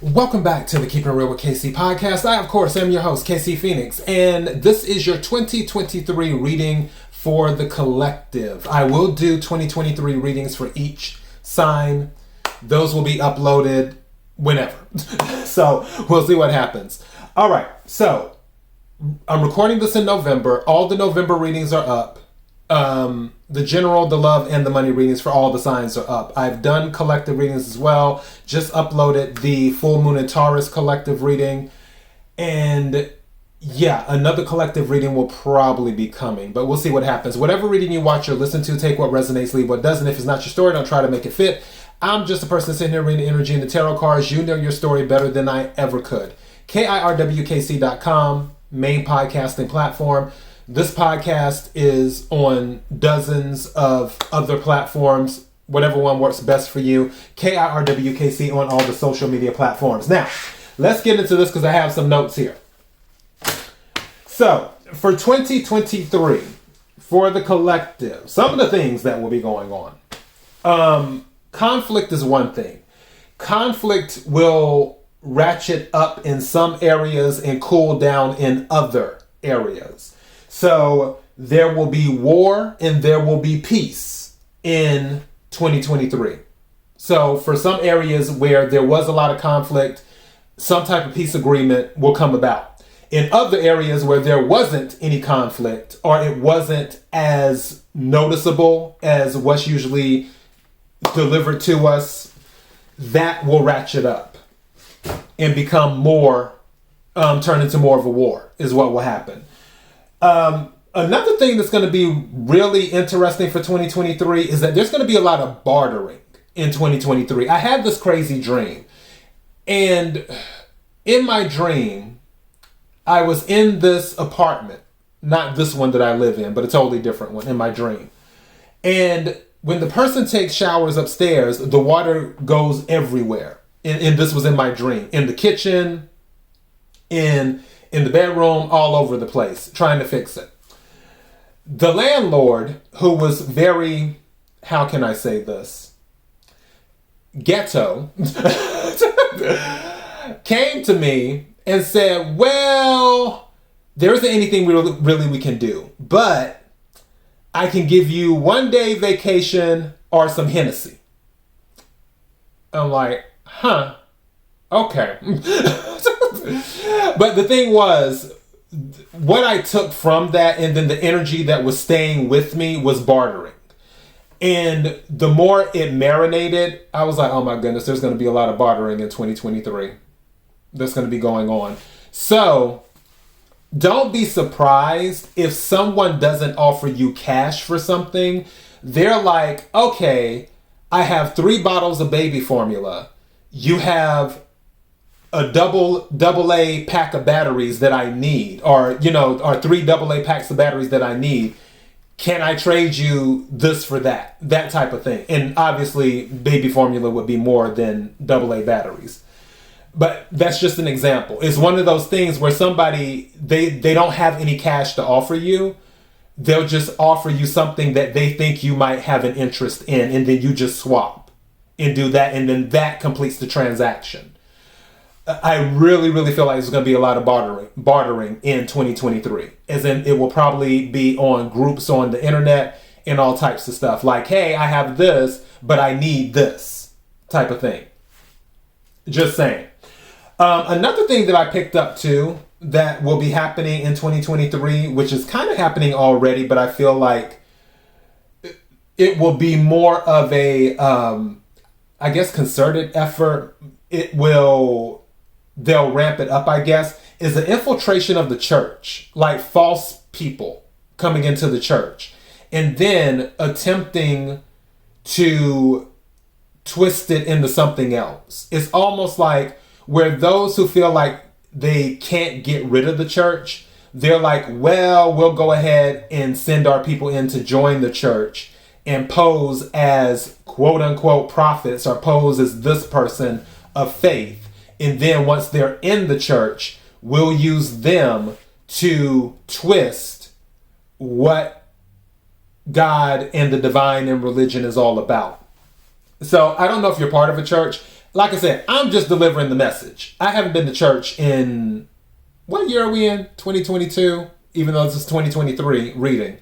Welcome back to the Keeping It Real with KC podcast. I, of course, am your host, KC Phoenix, and this is your 2023 reading for the collective. I will do 2023 readings for each sign. Those will be uploaded whenever. So we'll see what happens. All right, so I'm recording this in November. All the November readings are up. The general, the love, and the money readings for all the signs are up. I've done collective readings as well. Just uploaded the full moon and Taurus collective reading. And yeah, another collective reading will probably be coming, but we'll see what happens. Whatever reading you watch or listen to, take what resonates, leave what doesn't. If it's not your story, don't try to make it fit. I'm just a person sitting here reading energy in the tarot cards. You know your story better than I ever could. KIRWKC.com, main podcasting platform. This podcast is on dozens of other platforms, whatever one works best for you. KIRWKC on all the social media platforms. Now, let's get into this because I have some notes here. So, for 2023, for the collective, some of the things that will be going on. Conflict is one thing. Conflict will ratchet up in some areas and cool down in other areas. So there will be war and there will be peace in 2023. So for some areas where there was a lot of conflict, some type of peace agreement will come about. In other areas where there wasn't any conflict or it wasn't as noticeable as what's usually delivered to us, that will ratchet up and become more, turn into more of a war is what will happen. Another thing that's going to be really interesting for 2023 is that there's going to be a lot of bartering in 2023. I had this crazy dream, and in my dream, I was in this apartment, not this one that I live in, but a totally different one in my dream. And when the person takes showers upstairs, the water goes everywhere. And this was in my dream, in the kitchen, in the bedroom, all over the place, trying to fix it. The landlord, who was very, how can I say this, ghetto, came to me and said, well, there isn't anything really we can do, but I can give you 1 day vacation or some Hennessy. I'm like, huh, okay. But the thing was, what I took from that and then the energy that was staying with me was bartering. And the more it marinated, I was like, oh my goodness, there's going to be a lot of bartering in 2023. That's going to be going on. So don't be surprised if someone doesn't offer you cash for something. They're like, okay, I have 3 bottles of baby formula. You have a double A pack of batteries that I need, or 3 double A packs of batteries that I need. Can I trade you this for that? That type of thing. And obviously baby formula would be more than double A batteries. But that's just an example. It's one of those things where somebody, they don't have any cash to offer you. They'll just offer you something that they think you might have an interest in, and then you just swap and do that, and then that completes the transaction. I really, really feel like there's going to be a lot of bartering in 2023. As in, it will probably be on groups on the internet and all types of stuff. Like, hey, I have this, but I need this type of thing. Just saying. Another thing that I picked up too that will be happening in 2023, which is kind of happening already, but I feel like it will be more of a, I guess, concerted effort. They'll ramp it up, I guess, is the infiltration of the church, like false people coming into the church and then attempting to twist it into something else. It's almost like where those who feel like they can't get rid of the church, they're like, well, we'll go ahead and send our people in to join the church and pose as quote unquote prophets or pose as this person of faith. And then once they're in the church, we'll use them to twist what God and the divine and religion is all about. So I don't know if you're part of a church. like I said, I'm just delivering the message. I haven't been to church in, what year are we in? 2022? Even though this is 2023 reading.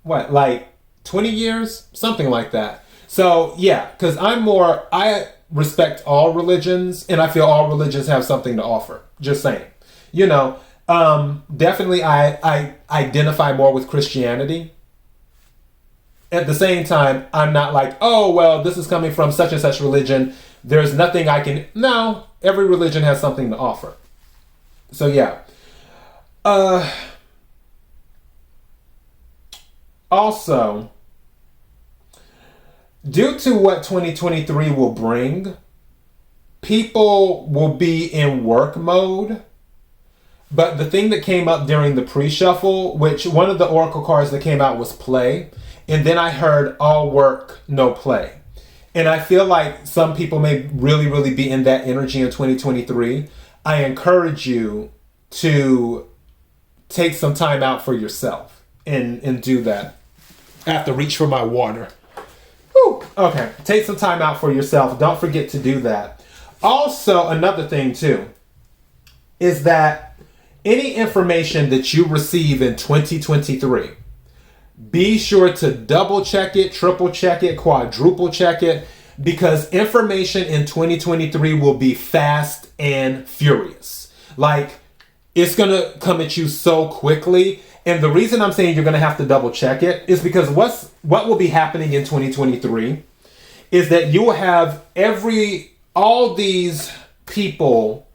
What, like 20 years? Something like that. So, yeah, because I respect all religions, and I feel all religions have something to offer. Just saying. You know, definitely I identify more with Christianity. At the same time, I'm not like, oh, well, this is coming from such and such religion. There's nothing I can... No, every religion has something to offer. So, yeah. Also, due to what 2023 will bring, people will be in work mode. But the thing that came up during the pre-shuffle, which one of the oracle cards that came out was play. And then I heard all work, no play. And I feel like some people may really, really be in that energy in 2023. I encourage you to take some time out for yourself and do that. I have to reach for my water. Whew. Okay, take some time out for yourself. Don't forget to do that. Also, another thing too, is that any information that you receive in 2023, be sure to double check it, triple check it, quadruple check it, because information in 2023 will be fast and furious. Like, it's going to come at you so quickly. And the reason I'm saying you're going to have to double check it is because what will be happening in 2023 is that you will have all these people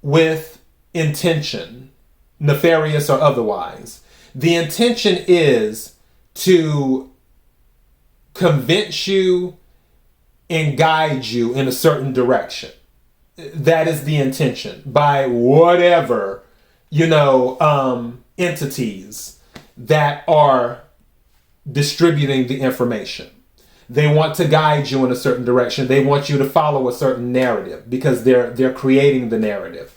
with intention, nefarious or otherwise. The intention is to convince you and guide you in a certain direction. That is the intention by whatever, entities that are distributing the information. They want to guide you in a certain direction. They want you to follow a certain narrative because they're creating the narrative.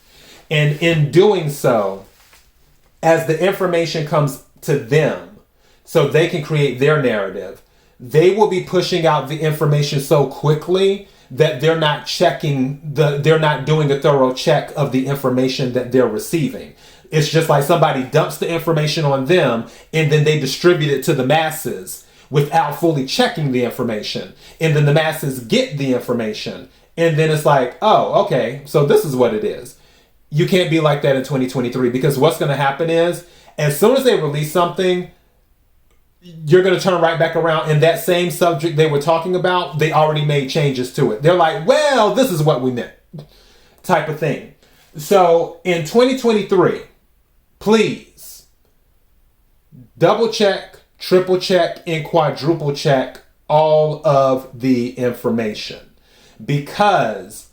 And in doing so, as the information comes to them, so they can create their narrative, they will be pushing out the information so quickly that they're not doing a thorough check of the information that they're receiving. It's just like somebody dumps the information on them and then they distribute it to the masses without fully checking the information. And then the masses get the information. And then it's like, oh, okay, so this is what it is. You can't be like that in 2023 because what's going to happen is as soon as they release something, you're going to turn right back around and that same subject they were talking about, they already made changes to it. They're like, well, this is what we meant, type of thing. So in 2023, please double check, triple check, and quadruple check all of the information because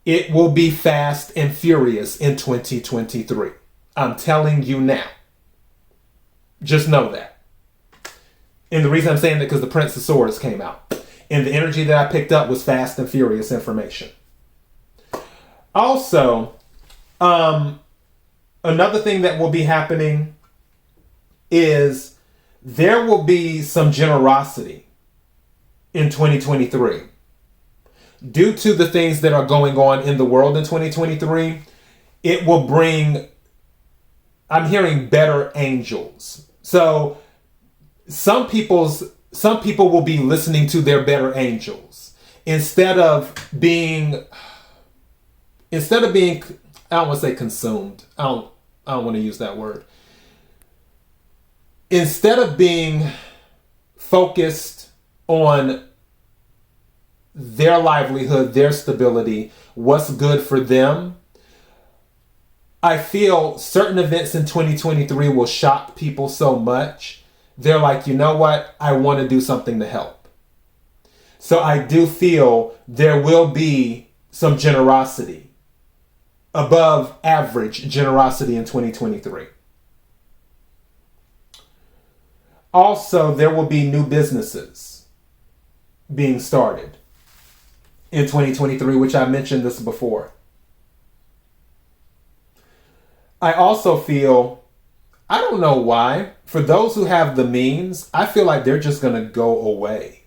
it will be fast and furious in 2023. I'm telling you now. Just know that. And the reason I'm saying that because the Prince of Swords came out. And the energy that I picked up was fast and furious information. Also, another thing that will be happening is there will be some generosity in 2023. Due to the things that are going on in the world in 2023, it will bring, I'm hearing better angels. So some people will be listening to their better angels instead of being, I don't want to say consumed. I don't want to use that word. Instead of being focused on their livelihood, their stability, what's good for them, I feel certain events in 2023 will shock people so much. They're like, you know what? I want to do something to help. So I do feel there will be some generosity, above average generosity in 2023. Also, there will be new businesses being started in 2023, which I mentioned this before. I also feel, I don't know why, for those who have the means, I feel like they're just going to go away.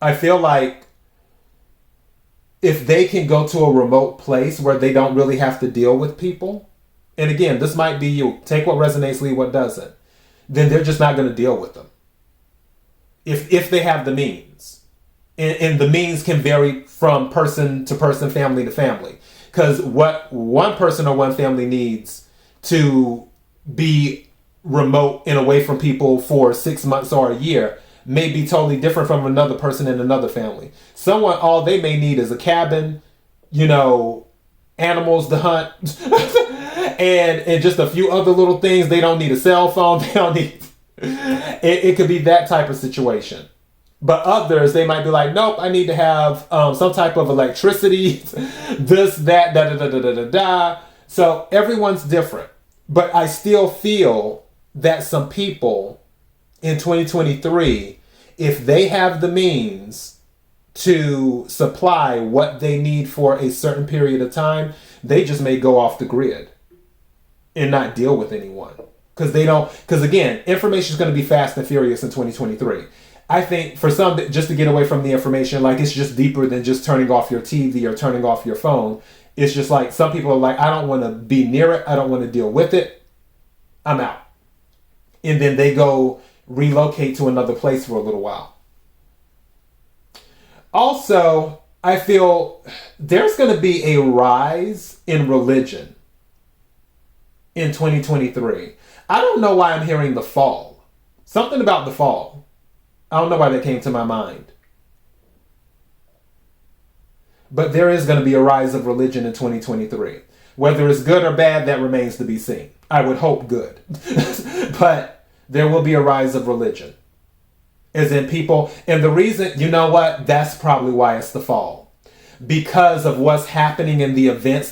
I feel like if they can go to a remote place where they don't really have to deal with people, and again, this might be you, take what resonates, leave what doesn't, then they're just not going to deal with them. If they have the means. And the means can vary from person to person, family to family. Because what one person or one family needs to be remote and away from people for 6 months or a year may be totally different from another person in another family. Someone, all they may need is a cabin, animals to hunt, and just a few other little things. They don't need a cell phone. They don't need... It could be that type of situation. But others, they might be like, nope, I need to have some type of electricity, this, that, da, da, da, da, da, da, da. So everyone's different. But I still feel that some people in 2023, if they have the means to supply what they need for a certain period of time, they just may go off the grid and not deal with anyone. Because again, information is going to be fast and furious in 2023. I think for some, just to get away from the information, like it's just deeper than just turning off your TV or turning off your phone. It's just like some people are like, I don't want to be near it. I don't want to deal with it. I'm out. And then they go relocate to another place for a little while. Also, I feel there's going to be a rise in religion in 2023. I don't know why I'm hearing the fall. Something about the fall. I don't know why that came to my mind. But there is going to be a rise of religion in 2023. Whether it's good or bad, that remains to be seen. I would hope good. But there will be a rise of religion. As in people, and the reason, you know what? That's probably why it's the fall. Because of what's happening in the events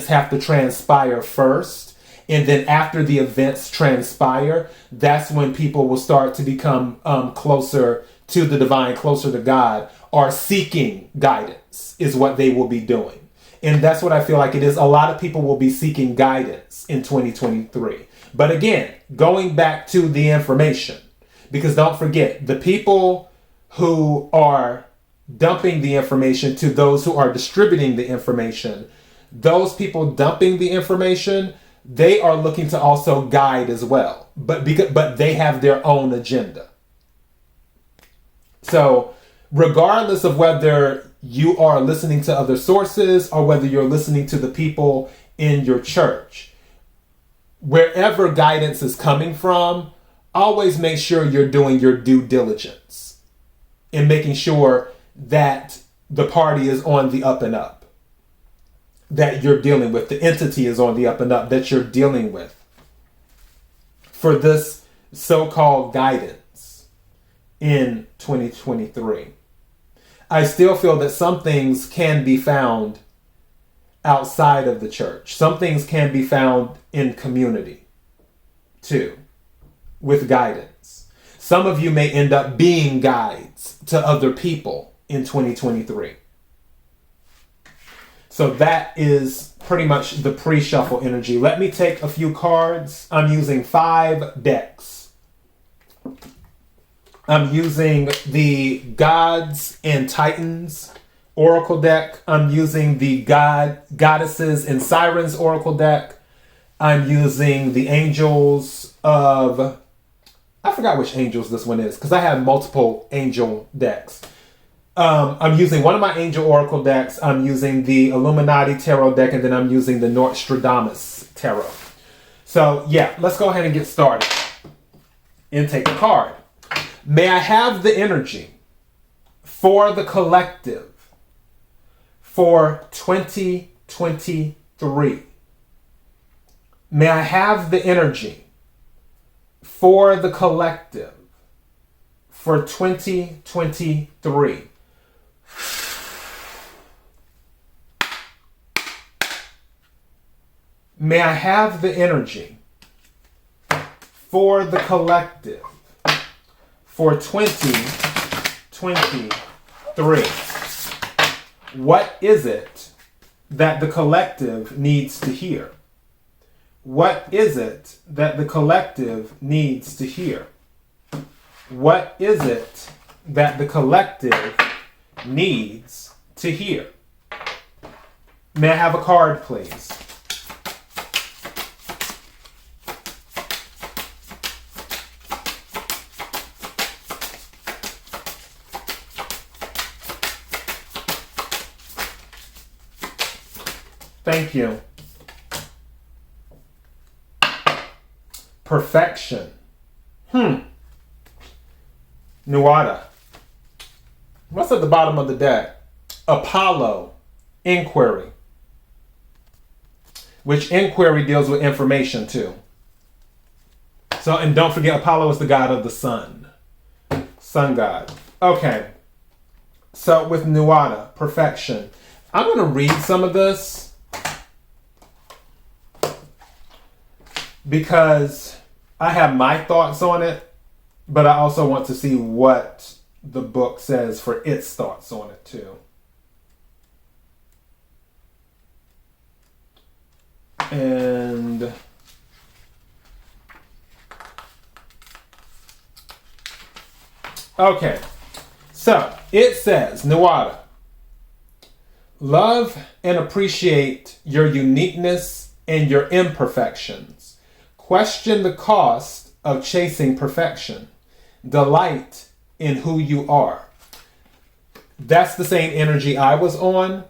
have to transpire first. And then after the events transpire, that's when people will start to become closer to the divine, closer to God, or seeking guidance is what they will be doing. And that's what I feel like it is. A lot of people will be seeking guidance in 2023. But again, going back to the information, because don't forget, the people who are dumping the information to those who are distributing the information, those people dumping the information, they are looking to also guide as well, but they have their own agenda. So regardless of whether you are listening to other sources or whether you're listening to the people in your church, wherever guidance is coming from, always make sure you're doing your due diligence in making sure that the party is on the up and up. That you're dealing with, the entity is on the up and up that you're dealing with for this so-called guidance in 2023. I still feel that some things can be found outside of the church. Some things can be found in community too, with guidance. Some of you may end up being guides to other people in 2023. So that is pretty much the pre-shuffle energy. Let me take a few cards. I'm using 5 decks. I'm using the Gods and Titans Oracle deck. I'm using the Goddesses and Sirens Oracle deck. I'm using the Angels of... I forgot which angels this one is because I have multiple angel decks. I'm using one of my Angel Oracle decks. I'm using the Illuminati Tarot deck, and then I'm using the Nostradamus Tarot. So, yeah, let's go ahead and get started. And take a card. May I have the energy for the collective for 2023. May I have the energy for the collective for 2023. May I have the energy for the collective for 2023. What is it that the collective needs to hear? What is it that the collective needs to hear? What is it that the collective needs to hear. May I have a card, please? Thank you. Perfection. Nuada. What's at the bottom of the deck? Apollo. Inquiry. Which inquiry deals with information too. So, and don't forget, Apollo is the god of the sun. Sun god. Okay. So with Nuada, perfection. I'm going to read some of this because I have my thoughts on it, but I also want to see what the book says for its thoughts on it too. And okay, so it says, Nuada, love and appreciate your uniqueness and your imperfections. Question the cost of chasing perfection. Delight in who you are. That's the same energy I was on.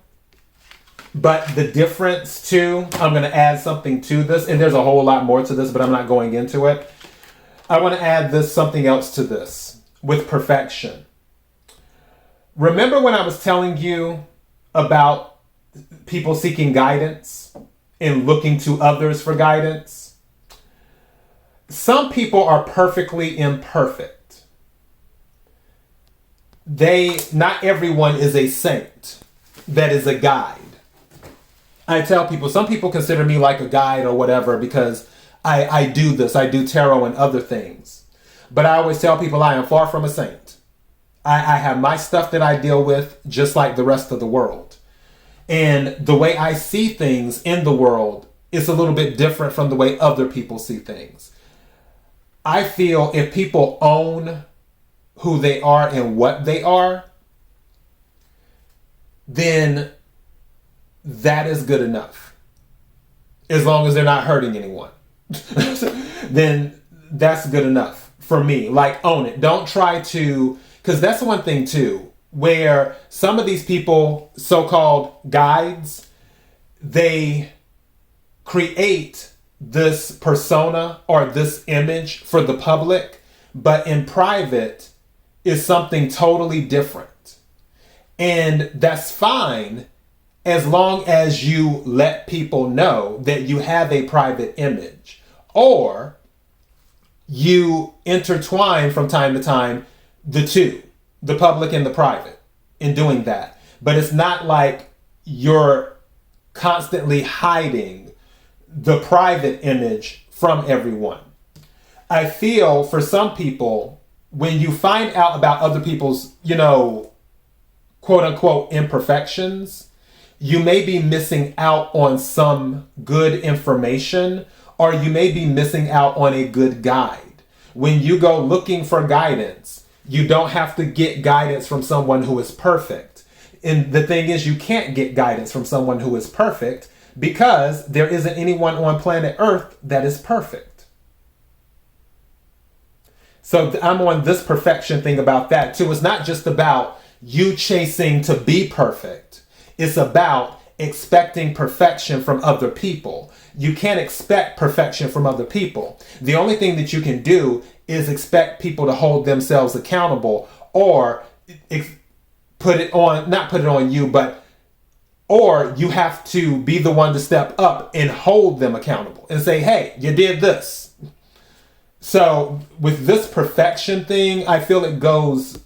But the difference too, I'm going to add something to this, and there's a whole lot more to this, but I'm not going into it. I want to add this, something else to this with perfection. Remember when I was telling you about people seeking guidance and looking to others for guidance? Some people are perfectly imperfect. Not everyone is a saint that is a guide. I tell people, some people consider me like a guide or whatever because I do this. I do tarot and other things. But I always tell people I am far from a saint. I have my stuff that I deal with just like the rest of the world. And the way I see things in the world is a little bit different from the way other people see things. I feel if people own who they are and what they are, then that is good enough. As long as they're not hurting anyone. Then that's good enough for me. Like, own it. Don't try to, because that's one thing too, where some of these people, so-called guides, they create this persona or this image for the public, but in private is something totally different. And that's fine as long as you let people know that you have a private image, or you intertwine from time to time the two, the public and the private, in doing that. But it's not like you're constantly hiding the private image from everyone. I feel for some people, when you find out about other people's, quote unquote imperfections, you may be missing out on some good information, or you may be missing out on a good guide. When you go looking for guidance, you don't have to get guidance from someone who is perfect. And the thing is, you can't get guidance from someone who is perfect because there isn't anyone on planet Earth that is perfect. So I'm on this perfection thing about that too. It's not just about you chasing to be perfect. It's about expecting perfection from other people. You can't expect perfection from other people. The only thing that you can do is expect people to hold themselves accountable, or or you have to be the one to step up and hold them accountable and say, hey, you did this. So with this perfection thing, I feel it goes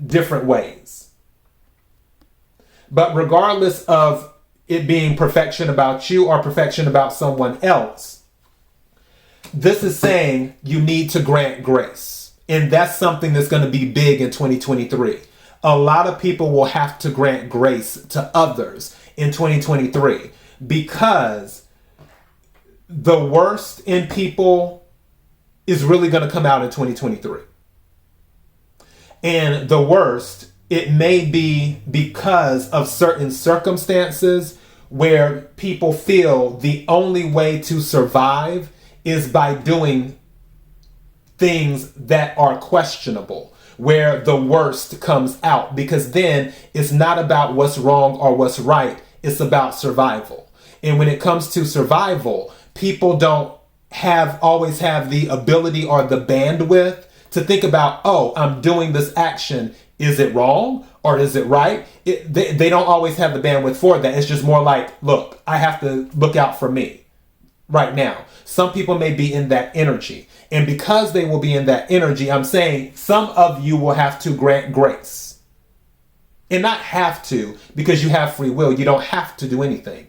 different ways. But regardless of it being perfection about you or perfection about someone else, this is saying you need to grant grace. And that's something that's going to be big in 2023. A lot of people will have to grant grace to others in 2023 because the worst in people is really going to come out in 2023. And the worst it may be because of certain circumstances where people feel the only way to survive is by doing things that are questionable, where the worst comes out, because then it's not about what's wrong or what's right. It's about survival. And when it comes to survival, people don't always have the ability or the bandwidth to think about, oh, I'm doing this action. Is it wrong or is it right? They don't always have the bandwidth for that. It's just more like, look, I have to look out for me right now. Some people may be in that energy. And because they will be in that energy, I'm saying some of you will have to grant grace. And not have to, because you have free will. You don't have to do anything.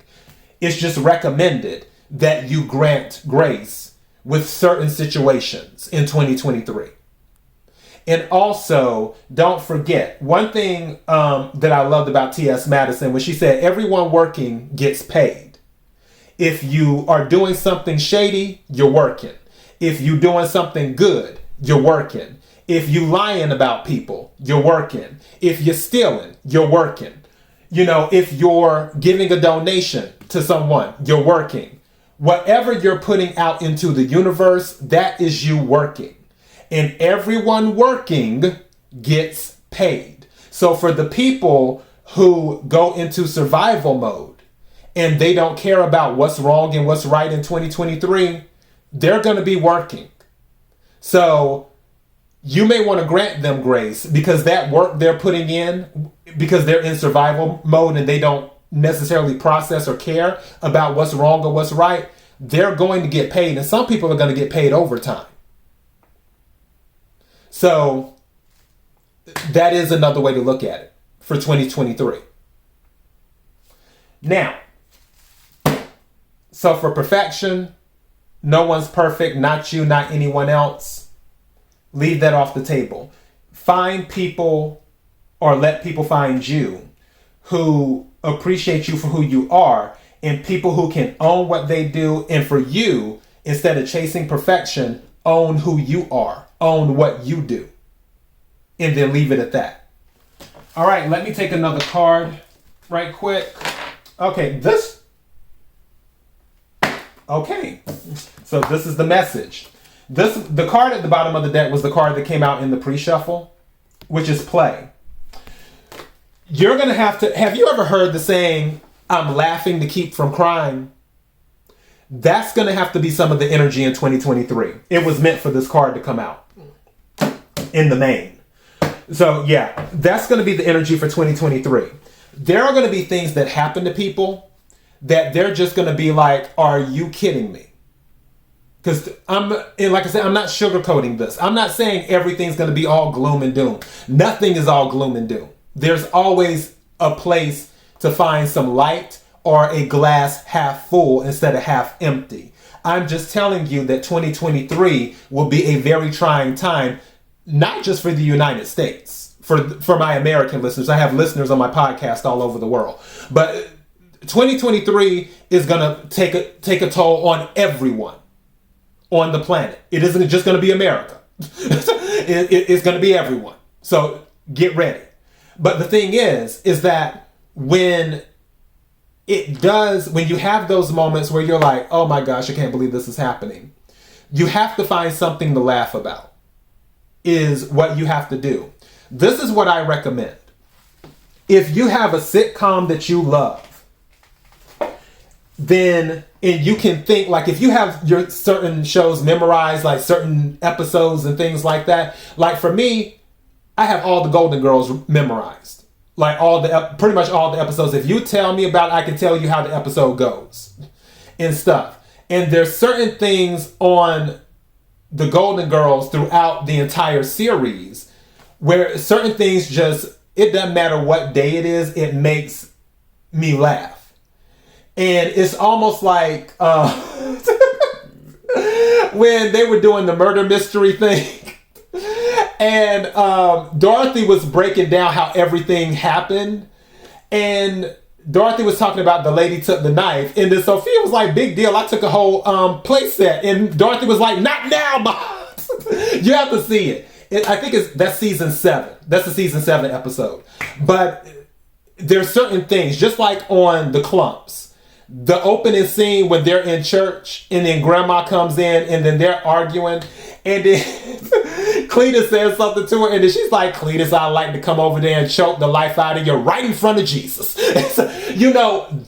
It's just recommended that you grant grace with certain situations in 2023. And also, don't forget, one thing that I loved about T.S. Madison was she said, everyone working gets paid. If you are doing something shady, you're working. If you're doing something good, you're working. If you lying about people, you're working. If you're stealing, you're working. You know, if you're giving a donation to someone, you're working. Whatever you're putting out into the universe, that is you working. And everyone working gets paid. So for the people who go into survival mode and they don't care about what's wrong and what's right in 2023, they're going to be working. So you may want to grant them grace because that work they're putting in, because they're in survival mode and they don't necessarily process or care about what's wrong or what's right, they're going to get paid. And some people are going to get paid overtime. So that is another way to look at it for 2023. Now, so for perfection, no one's perfect, not you, not anyone else. Leave that off the table. Find people, or let people find you, who appreciate you for who you are, and people who can own what they do. And for you, instead of chasing perfection, own who you are, own what you do, and then leave it at that. All right, let me take another card right quick. Okay, so this is the message. The card at the bottom of the deck was the card that came out in the pre-shuffle, which is play. You're going to have you ever heard the saying, I'm laughing to keep from crying? That's going to have to be some of the energy in 2023. It was meant for this card to come out in the main. So yeah, that's going to be the energy for 2023. There are going to be things that happen to people that they're just going to be like, are you kidding me? Because like I said, I'm not sugarcoating this. I'm not saying everything's going to be all gloom and doom. Nothing is all gloom and doom. There's always a place to find some light or a glass half full instead of half empty. I'm just telling you that 2023 will be a very trying time, not just for the United States, for my American listeners. I have listeners on my podcast all over the world. But 2023 is going to take a toll on everyone on the planet. It isn't just going to be America. It's going to be everyone. So get ready. But the thing is that when you have those moments where you're like, oh my gosh, I can't believe this is happening, you have to find something to laugh about, is what you have to do. This is what I recommend. If you have a sitcom that you love, then, and you can think, like if you have your certain shows memorized, like certain episodes and things like that, like for me, I have all the Golden Girls memorized. Like pretty much all the episodes. If you tell me about it, I can tell you how the episode goes and stuff. And there's certain things on the Golden Girls throughout the entire series where certain things it doesn't matter what day it is, it makes me laugh. And it's almost like when they were doing the murder mystery thing and Dorothy was breaking down how everything happened, and Dorothy was talking about the lady took the knife, and then Sophia was like, big deal, I took a whole play set, and Dorothy was like, not now, boss. You have to see it. I think that's season 7. That's the season 7 episode. But there's certain things, just like on The Clumps, the opening scene when they're in church and then grandma comes in and then they're arguing and then Cletus says something to her and then she's like, Cletus, I'd like to come over there and choke the life out of you right in front of Jesus. So,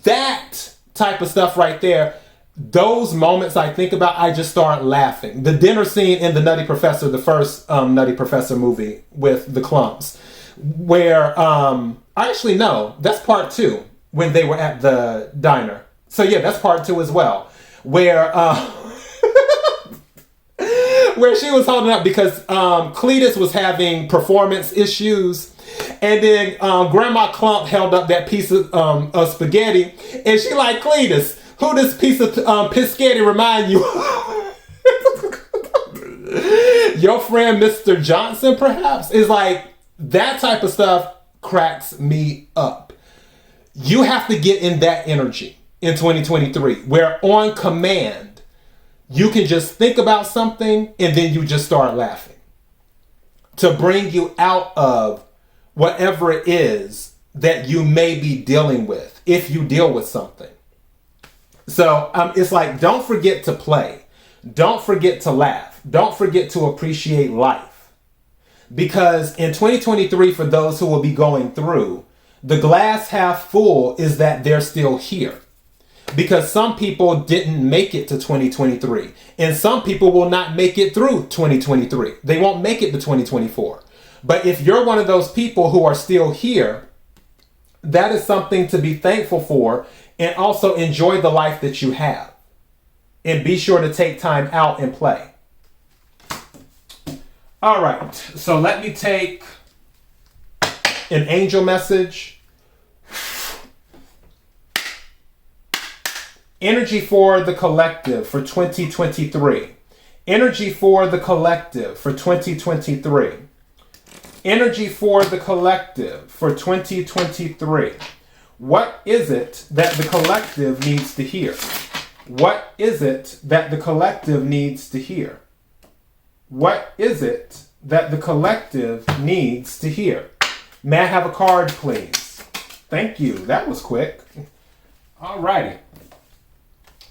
that type of stuff right there, those moments I think about, I just start laughing. The dinner scene in the Nutty Professor, the first Nutty Professor movie with the Clumps, where actually no, that's part 2 when they were at the diner. So yeah, that's part 2 as well, where where she was holding up because Cletus was having performance issues, and then Grandma Clump held up that piece of spaghetti, and she like, Cletus, who this piece of piscetti remind you of? Your friend Mr. Johnson, perhaps? Is like, that type of stuff cracks me up. You have to get in that energy in 2023, where on command, you can just think about something and then you just start laughing to bring you out of whatever it is that you may be dealing with, if you deal with something. So it's like, don't forget to play. Don't forget to laugh. Don't forget to appreciate life. Because in 2023, for those who will be going through, the glass half full is that they're still here. Because some people didn't make it to 2023. And some people will not make it through 2023. They won't make it to 2024. But if you're one of those people who are still here, that is something to be thankful for, and also enjoy the life that you have. And be sure to take time out and play. All right, so let me take an angel message. Energy for the collective for 2023. Energy for the collective for 2023. Energy for the collective for 2023. What is it that the collective needs to hear? What is it that the collective needs to hear? What is it that the collective needs to hear? May I have a card, please? Thank you. That was quick. All righty.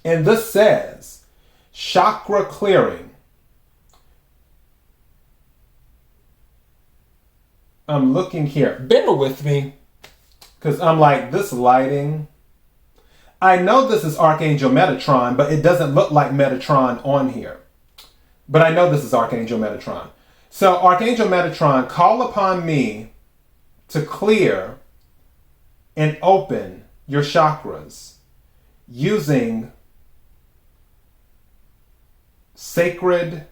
And this says, chakra clearing. I'm looking here. Bear with me, because I'm like, this lighting. I know this is Archangel Metatron, but it doesn't look like Metatron on here. But I know this is Archangel Metatron. So Archangel Metatron, call upon me to clear and open your chakras using sacred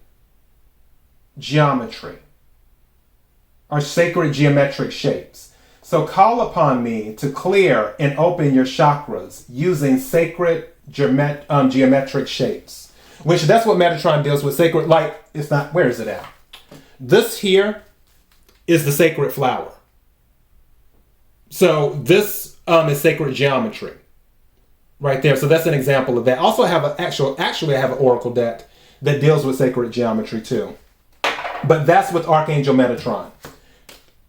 geometry or sacred geometric shapes. So call upon me to clear and open your chakras using sacred geometric shapes, which that's what Metatron deals with. Sacred, like, it's not, where is it at? This here is the sacred flower. So this is sacred geometry right there. So that's an example of that. Also I have an actually I have an oracle deck that deals with sacred geometry too. But that's with Archangel Metatron,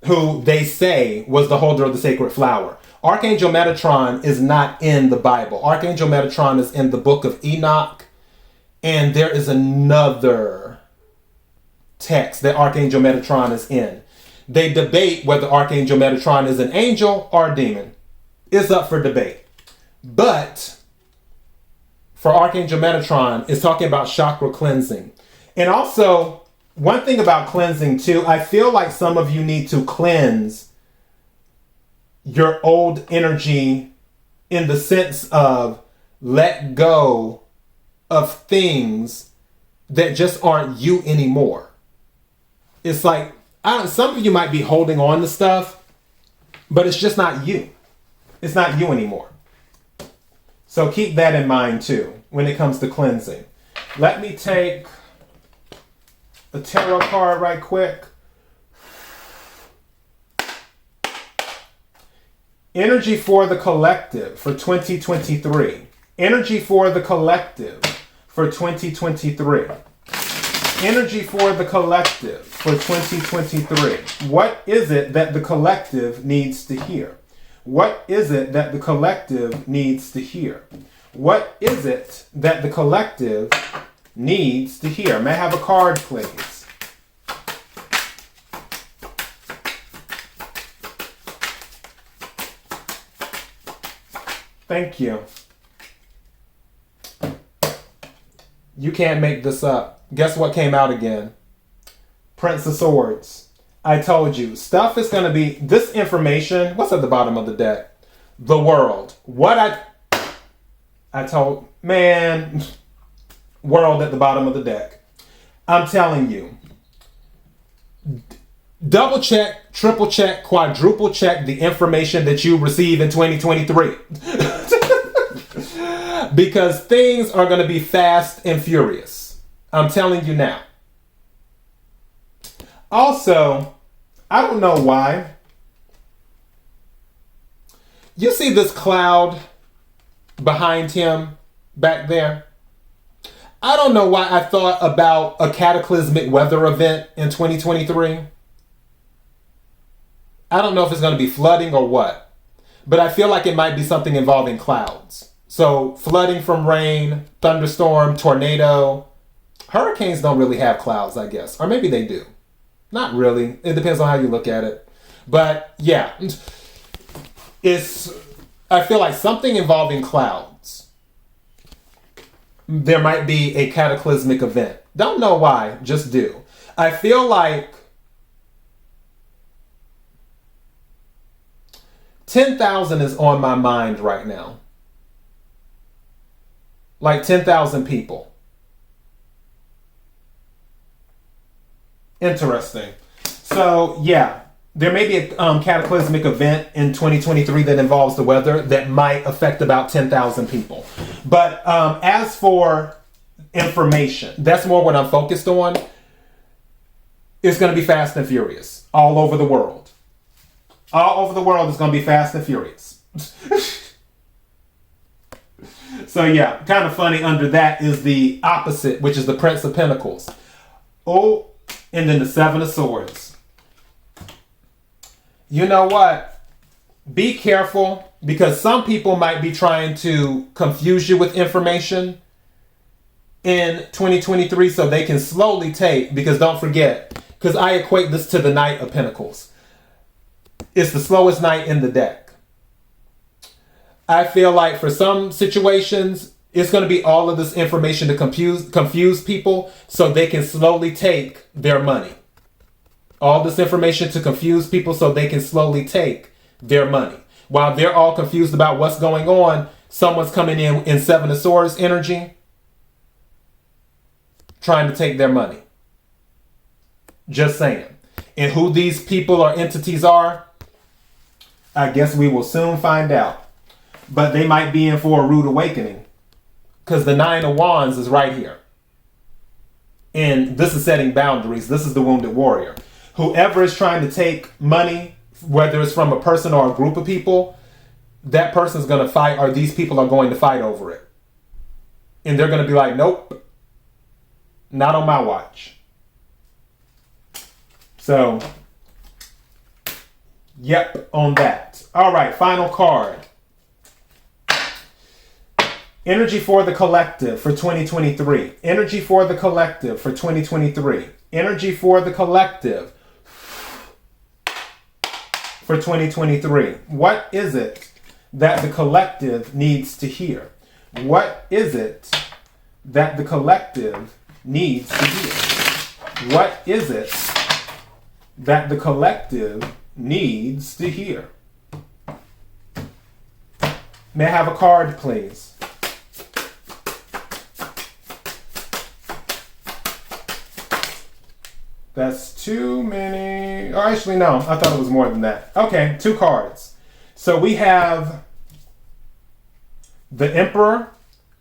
who they say was the holder of the sacred flower. Archangel Metatron is not in the Bible. Archangel Metatron is in the book of Enoch. And there is another text that Archangel Metatron is in. They debate whether Archangel Metatron is an angel or a demon. It's up for debate. But for Archangel Metatron, it's talking about chakra cleansing. And also, one thing about cleansing too, I feel like some of you need to cleanse your old energy in the sense of let go of things that just aren't you anymore. It's like, some of you might be holding on to stuff, but it's just not you. It's not you anymore. So keep that in mind too when it comes to cleansing. Let me take a tarot card right quick. Energy for the collective for 2023. Energy for the collective for 2023. Energy for the collective for 2023? What is it that the collective needs to hear? What is it that the collective needs to hear? What is it that the collective needs to hear? May I have a card, please? Thank you. You can't make this up. Guess what came out again? Prince of Swords. I told you, stuff is going to be, this information, what's at the bottom of the deck? The world. What I told, man, world at the bottom of the deck. I'm telling you, double check, triple check, quadruple check the information that you receive in 2023. Because things are going to be fast and furious. I'm telling you now. Also, I don't know why. You see this cloud behind him back there? I don't know why I thought about a cataclysmic weather event in 2023. I don't know if it's going to be flooding or what, but I feel like it might be something involving clouds. So flooding from rain, thunderstorm, tornado. Hurricanes don't really have clouds, I guess. Or maybe they do. Not really. It depends on how you look at it. But yeah, I feel like something involving clouds. There might be a cataclysmic event. Don't know why, just do. I feel like 10,000 is on my mind right now. Like 10,000 people. Interesting. So, yeah, there may be a cataclysmic event in 2023 that involves the weather that might affect about 10,000 people. But as for information, that's more what I'm focused on. It's going to be fast and furious all over the world. All over the world is going to be fast and furious. So yeah, kind of funny under that is the opposite, which is the Prince of Pentacles. Oh, and then the Seven of Swords. You know what? Be careful, because some people might be trying to confuse you with information in 2023 so they can slowly take, because don't forget, because I equate this to the Knight of Pentacles. It's the slowest knight in the deck. I feel like for some situations, it's going to be all of this information to confuse people so they can slowly take their money. All this information to confuse people so they can slowly take their money. While they're all confused about what's going on, someone's coming in Seven of Swords energy, trying to take their money. Just saying. And who these people or entities are, I guess we will soon find out. But they might be in for a rude awakening, because the Nine of Wands is right here. And this is setting boundaries. This is the Wounded Warrior. Whoever is trying to take money, whether it's from a person or a group of people, that person's going to fight, or these people are going to fight over it. And they're going to be like, nope, not on my watch. So, yep, on that. All right, final card. Energy for the collective for 2023. Energy for the collective for 2023. Energy for the collective for 2023. What is it that the collective needs to hear? What is it that the collective needs to hear? What is it that the collective needs to hear? May I have a card, please? That's too many. Or actually, no. I thought it was more than that. Okay, 2 cards. So we have the Emperor,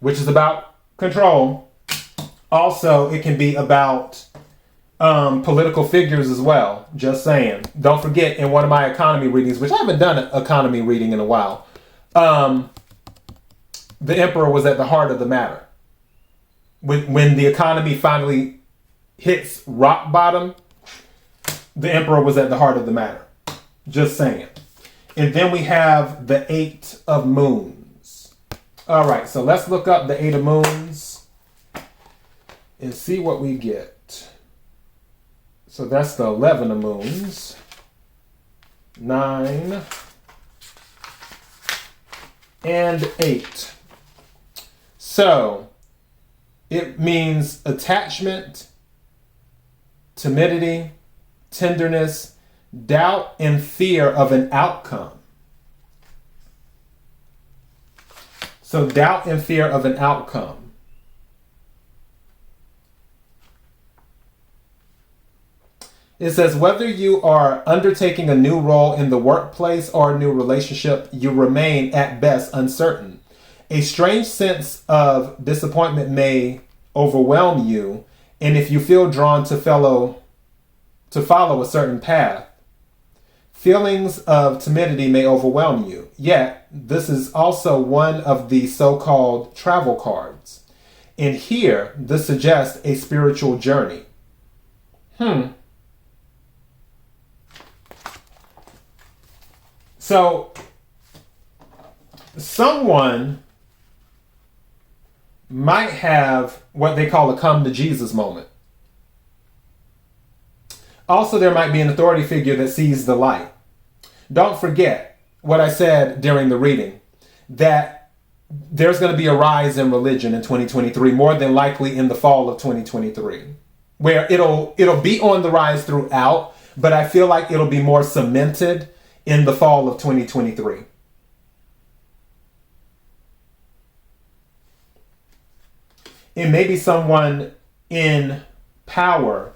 which is about control. Also, it can be about political figures as well. Just saying. Don't forget, in one of my economy readings, which I haven't done an economy reading in a while, the Emperor was at the heart of the matter. When the economy finally hits rock bottom, the Emperor was at the heart of the matter. Just saying. And then we have the 8 of Moons. All right, so let's look up the 8 of Moons and see what we get. So that's the 11 of Moons. 9 and 8. So it means attachment, timidity, tenderness, doubt, and fear of an outcome. So doubt and fear of an outcome. It says, whether you are undertaking a new role in the workplace or a new relationship, you remain at best uncertain. A strange sense of disappointment may overwhelm you, and if you feel drawn to follow a certain path, feelings of timidity may overwhelm you. Yet, this is also one of the so-called travel cards. And here, this suggests a spiritual journey. So, someone might have what they call a come to Jesus moment. Also, there might be an authority figure that sees the light. Don't forget what I said during the reading, that there's going to be a rise in religion in 2023, more than likely in the fall of 2023, where it'll be on the rise throughout, but I feel like it'll be more cemented in the fall of 2023. And maybe someone in power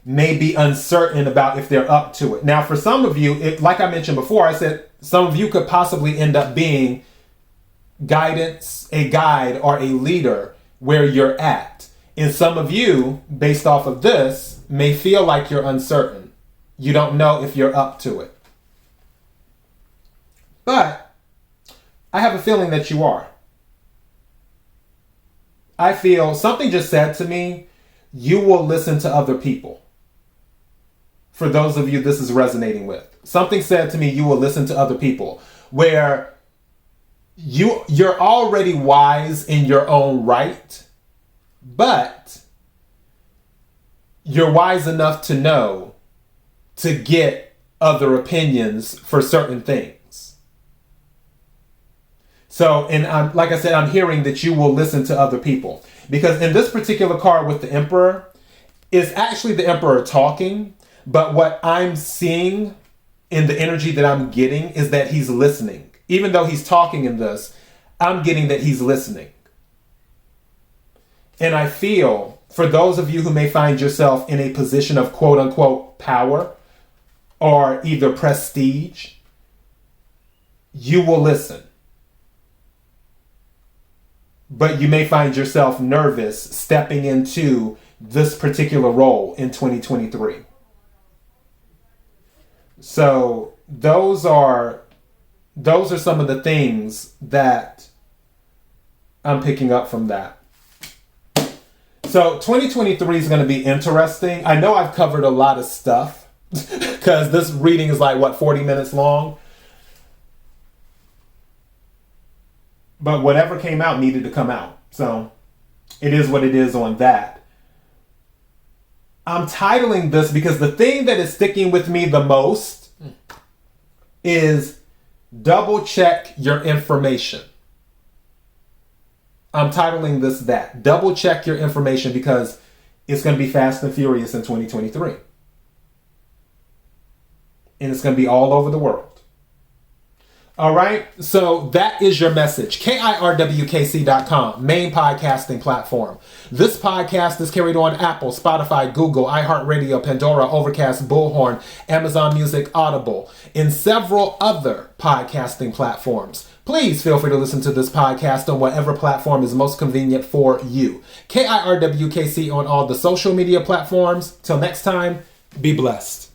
may be uncertain about if they're up to it. Now, for some of you, like I mentioned before, I said some of you could possibly end up being guidance, a guide, or a leader where you're at. And some of you, based off of this, may feel like you're uncertain. You don't know if you're up to it. But I have a feeling that you are. I feel something just said to me, you will listen to other people. For those of you this is resonating with. Something said to me, you will listen to other people. Where you're already wise in your own right, but you're wise enough to know to get other opinions for certain things. So, and like I said, I'm hearing that you will listen to other people. Because in this particular card with the Emperor, it's actually the Emperor talking, but what I'm seeing in the energy that I'm getting is that he's listening. Even though he's talking in this, I'm getting that he's listening. And I feel, for those of you who may find yourself in a position of quote-unquote power or either prestige, you will listen. But you may find yourself nervous stepping into this particular role in 2023. So those are some of the things that I'm picking up from that. So 2023 is going to be interesting. I know I've covered a lot of stuff because this reading is like, 40 minutes long? But whatever came out needed to come out. So it is what it is on that. I'm titling this because the thing that is sticking with me the most is double check your information. I'm titling this that. Double check your information because it's going to be fast and furious in 2023. And it's going to be all over the world. All right, so that is your message. KIRWKC.com, main podcasting platform. This podcast is carried on Apple, Spotify, Google, iHeartRadio, Pandora, Overcast, Bullhorn, Amazon Music, Audible, and several other podcasting platforms. Please feel free to listen to this podcast on whatever platform is most convenient for you. KIRWKC on all the social media platforms. Till next time, be blessed.